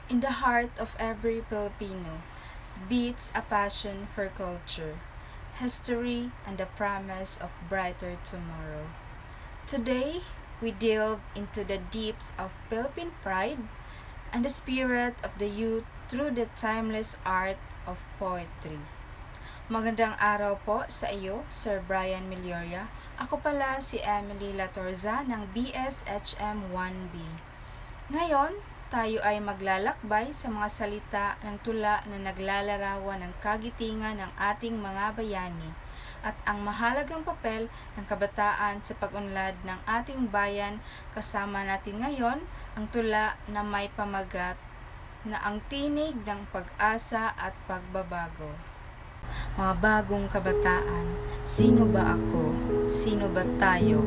In the heart of every Filipino beats a passion for culture, history, and the promise of brighter tomorrow. Today, we delve into the deeps of Philippine pride and the spirit of the youth through the timeless art of poetry. Magandang araw po sa iyo, Sir Brian Milloria. Ako pala si Emily Latorza ng BSHM 1B. Ngayon, tayo ay maglalakbay sa mga salita ng tula na naglalarawan ng kagitingan ng ating mga bayani at ang mahalagang papel ng kabataan sa pag-unlad ng ating bayan. Kasama natin ngayon ang tula na may pamagat na ang tinig ng pag-asa at pagbabago. Mga bagong kabataan, sino ba ako? Sino ba tayo?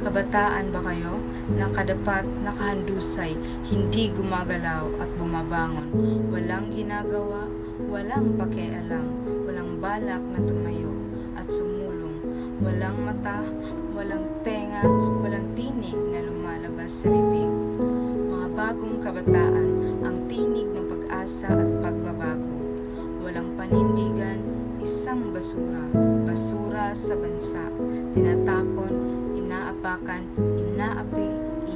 Kabataan ba kayo? Nakadapat, nakahandusay, hindi gumagalaw at bumabangon. Walang ginagawa, walang pakialam, walang balak na tumayo at sumulong. Walang mata, walang tenga, walang tinig na lumalabas sa bibig. Mga bagong kabataan, ang tinig ng pag-asa at pagbabago. Walang panindigan, isang basura, basura sa bansa, tinatapon, inaapakan, inaapi,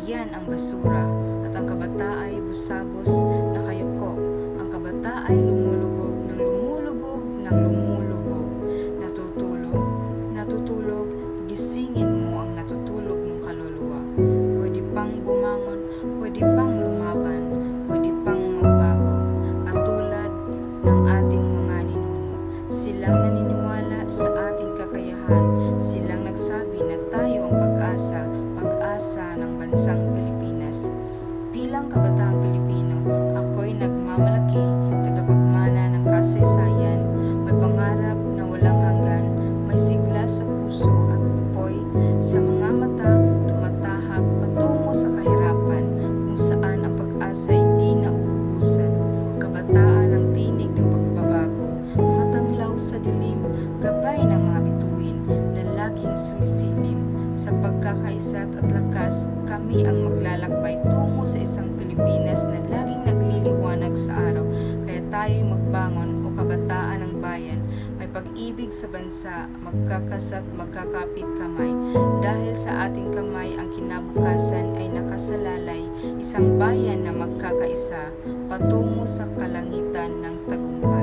iyan ang basura, at ang kabata ay busabos, nakayuko, ang kabata ay lumulubog, ng lumulubog, ng lumulubog, natutulog, natutulog, gisingin mo ang natutulog mong kaluluwa, pwede pang bumangon, pwede pang lumaban, pwede pang magbago, katulad ng ating mga ninuno. Silang naniniwala sa ating kakayahan. Silang nagsabi na tayo ang pag-asa, pag-asa ng bansang Pilipinas. Bilang kabataang Pilipino, ako'y nagmamalaki, tagapagmana ng kasaysayan. May pangarap na walang hanggan, may sigla sa puso at pupoy. Sa mga mata, tumatahak patungo sa kahirapan, kung saan ang pag-asa'y di nauubusan. Kabataan ang tinig ng pagbabago, mga tanglaw sa dilim, gabay ng mga bituin na laging sumisilip. Sa pagkakaisa at lakas, kami ang maglalakbay tungo sa isang Pilipinas na laging nagliliwanag sa araw. Kaya tayo'y magbangon o kabataan ng bayan, may pag-ibig sa bansa, magkakasat, magkakapit kamay. Dahil sa ating kamay ang kinabukasan ay nakasalalay, isang bayan na magkakaisa patungo sa kalangitan ng tagumpay.